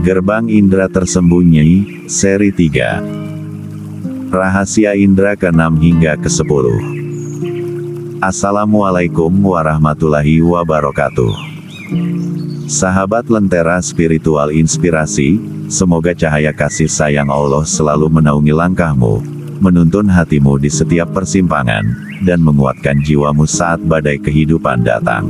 Gerbang Indra Tersembunyi, Seri 3. Rahasia Indra ke-6 hingga ke-10. Assalamualaikum warahmatullahi wabarakatuh. Sahabat Lentera Spiritual Inspirasi, semoga cahaya kasih sayang Allah selalu menaungi langkahmu, menuntun hatimu di setiap persimpangan, dan menguatkan jiwamu saat badai kehidupan datang.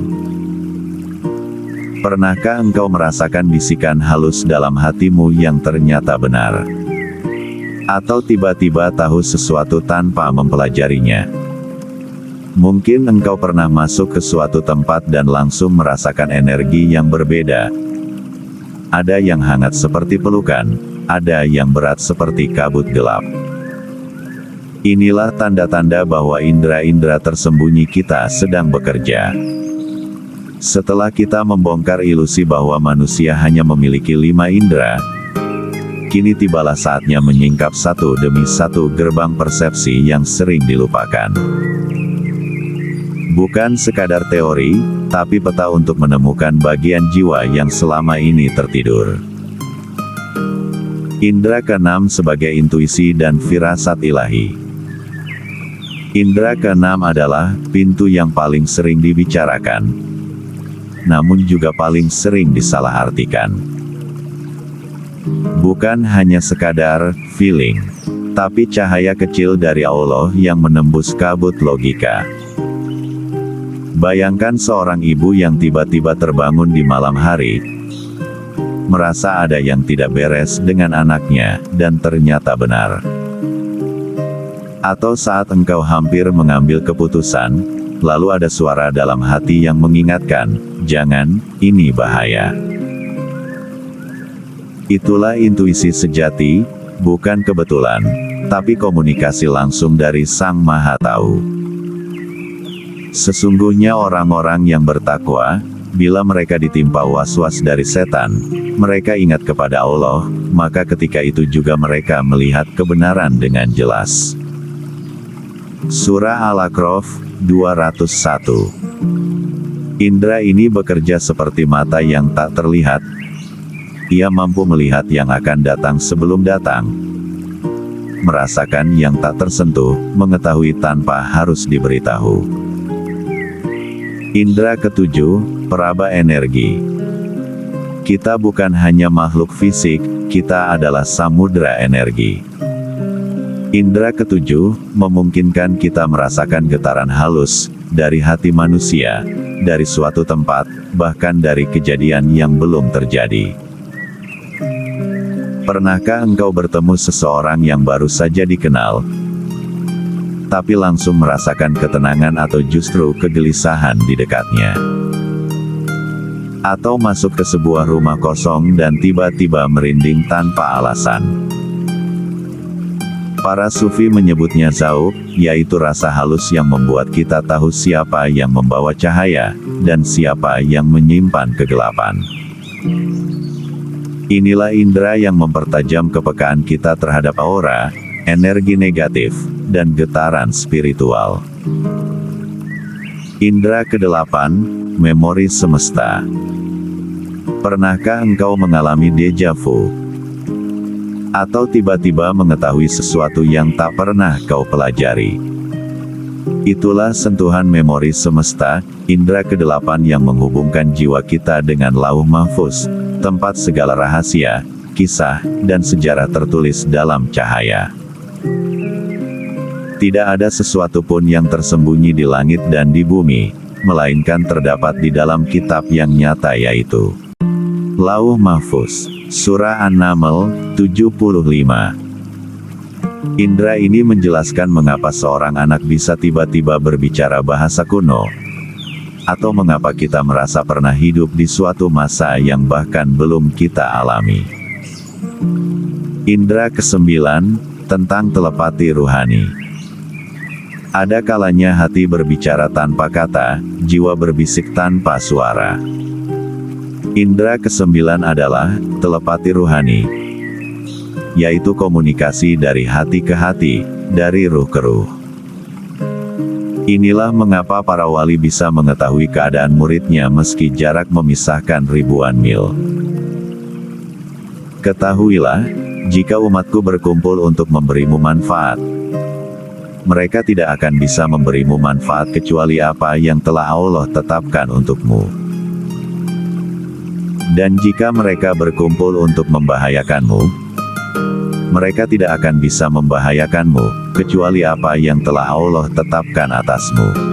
Pernahkah engkau merasakan bisikan halus dalam hatimu yang ternyata benar? Atau tiba-tiba tahu sesuatu tanpa mempelajarinya? Mungkin engkau pernah masuk ke suatu tempat dan langsung merasakan energi yang berbeda. Ada yang hangat seperti pelukan, ada yang berat seperti kabut gelap. Inilah tanda-tanda bahwa indera-indera tersembunyi kita sedang bekerja. Setelah kita membongkar ilusi bahwa manusia hanya memiliki 5 indera, kini tibalah saatnya menyingkap satu demi satu gerbang persepsi yang sering dilupakan. Bukan sekadar teori, tapi peta untuk menemukan bagian jiwa yang selama ini tertidur. Indra ke-6 sebagai intuisi dan firasat ilahi. Indra ke-6 adalah pintu yang paling sering dibicarakan, namun juga paling sering disalahartikan. Bukan hanya sekadar feeling, tapi cahaya kecil dari Allah yang menembus kabut logika. Bayangkan seorang ibu yang tiba-tiba terbangun di malam hari, merasa ada yang tidak beres dengan anaknya, dan ternyata benar. Atau saat engkau hampir mengambil keputusan, lalu ada suara dalam hati yang mengingatkan, jangan, ini bahaya. Itulah intuisi sejati, bukan kebetulan, tapi komunikasi langsung dari Sang Maha Tahu. Sesungguhnya orang-orang yang bertakwa, bila mereka ditimpa was-was dari setan, mereka ingat kepada Allah, maka ketika itu juga mereka melihat kebenaran dengan jelas. Surah Al-A'raf 201. Indra ini bekerja seperti mata yang tak terlihat. Ia mampu melihat yang akan datang sebelum datang, merasakan yang tak tersentuh, mengetahui tanpa harus diberitahu. Indra ke-7, peraba energi. Kita bukan hanya makhluk fisik, kita adalah samudra energi. Indra ke-7 memungkinkan kita merasakan getaran halus dari hati manusia, dari suatu tempat, bahkan dari kejadian yang belum terjadi. Pernahkah engkau bertemu seseorang yang baru saja dikenal, tapi langsung merasakan ketenangan atau justru kegelisahan di dekatnya? Atau masuk ke sebuah rumah kosong dan tiba-tiba merinding tanpa alasan? Para sufi menyebutnya zauq, yaitu rasa halus yang membuat kita tahu siapa yang membawa cahaya, dan siapa yang menyimpan kegelapan. Inilah indera yang mempertajam kepekaan kita terhadap aura, energi negatif, dan getaran spiritual. Indra ke-8, memori semesta. Pernahkah engkau mengalami deja vu? Atau tiba-tiba mengetahui sesuatu yang tak pernah kau pelajari? Itulah sentuhan memori semesta, indra ke-8 yang menghubungkan jiwa kita dengan lauh mahfuz, tempat segala rahasia, kisah, dan sejarah tertulis dalam cahaya. Tidak ada sesuatu pun yang tersembunyi di langit dan di bumi, melainkan terdapat di dalam kitab yang nyata, yaitu Lauh Mahfuz. Surah An-Naml 75. Indra ini menjelaskan mengapa seorang anak bisa tiba-tiba berbicara bahasa kuno, atau mengapa kita merasa pernah hidup di suatu masa yang bahkan belum kita alami. Indra ke-9, tentang telepati ruhani. Ada kalanya hati berbicara tanpa kata, jiwa berbisik tanpa suara. Indra ke-9 adalah telepati ruhani, yaitu komunikasi dari hati ke hati, dari ruh ke ruh. Inilah mengapa para wali bisa mengetahui keadaan muridnya meski jarak memisahkan ribuan mil. Ketahuilah, jika umatku berkumpul untuk memberimu manfaat, mereka tidak akan bisa memberimu manfaat kecuali apa yang telah Allah tetapkan untukmu. Dan jika mereka berkumpul untuk membahayakanmu, mereka tidak akan bisa membahayakanmu, kecuali apa yang telah Allah tetapkan atasmu.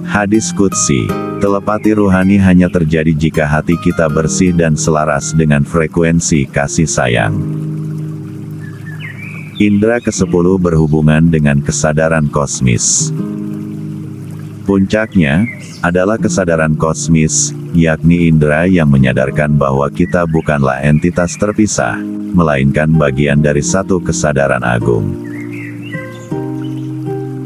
Hadis Qudsi, telepati ruhani hanya terjadi jika hati kita bersih dan selaras dengan frekuensi kasih sayang. Indra ke-10 berhubungan dengan kesadaran kosmis. Puncaknya adalah kesadaran kosmis, yakni indra yang menyadarkan bahwa kita bukanlah entitas terpisah, melainkan bagian dari satu kesadaran agung.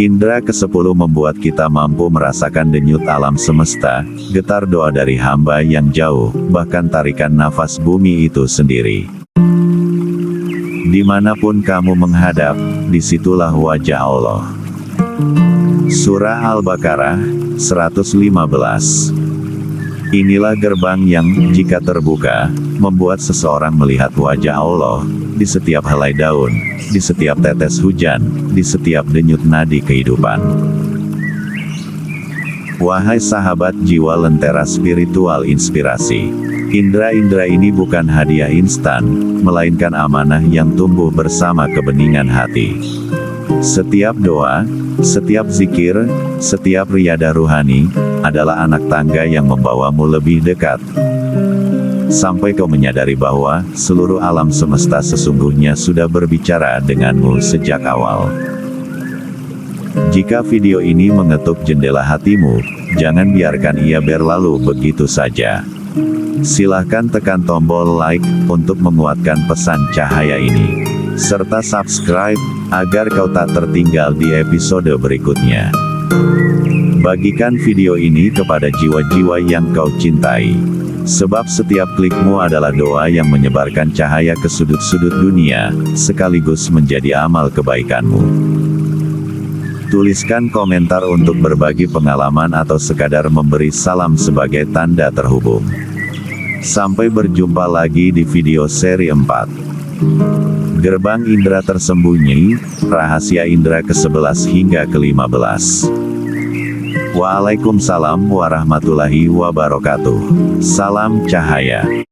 Indra ke-10 membuat kita mampu merasakan denyut alam semesta, getar doa dari hamba yang jauh, bahkan tarikan nafas bumi itu sendiri. Dimanapun kamu menghadap, disitulah wajah Allah. Surah Al-Baqarah, 115. Inilah gerbang yang, jika terbuka, membuat seseorang melihat wajah Allah, di setiap helai daun, di setiap tetes hujan, di setiap denyut nadi kehidupan. Wahai sahabat jiwa lentera spiritual inspirasi, indra-indra ini bukan hadiah instan, melainkan amanah yang tumbuh bersama kebeningan hati. Setiap doa, setiap zikir, setiap riyadah ruhani, adalah anak tangga yang membawamu lebih dekat. Sampai kau menyadari bahwa, seluruh alam semesta sesungguhnya sudah berbicara denganmu sejak awal. Jika video ini mengetuk jendela hatimu, jangan biarkan ia berlalu begitu saja. Silahkan tekan tombol like, untuk menguatkan pesan cahaya ini. Serta subscribe, agar kau tak tertinggal di episode berikutnya. Bagikan video ini kepada jiwa-jiwa yang kau cintai. Sebab setiap klikmu adalah doa yang menyebarkan cahaya ke sudut-sudut dunia, sekaligus menjadi amal kebaikanmu. Tuliskan komentar untuk berbagi pengalaman atau sekadar memberi salam sebagai tanda terhubung. Sampai berjumpa lagi di video seri 4. Gerbang indra tersembunyi, rahasia indra ke-11 hingga ke-15. Waalaikumsalam warahmatullahi wabarakatuh. Salam cahaya.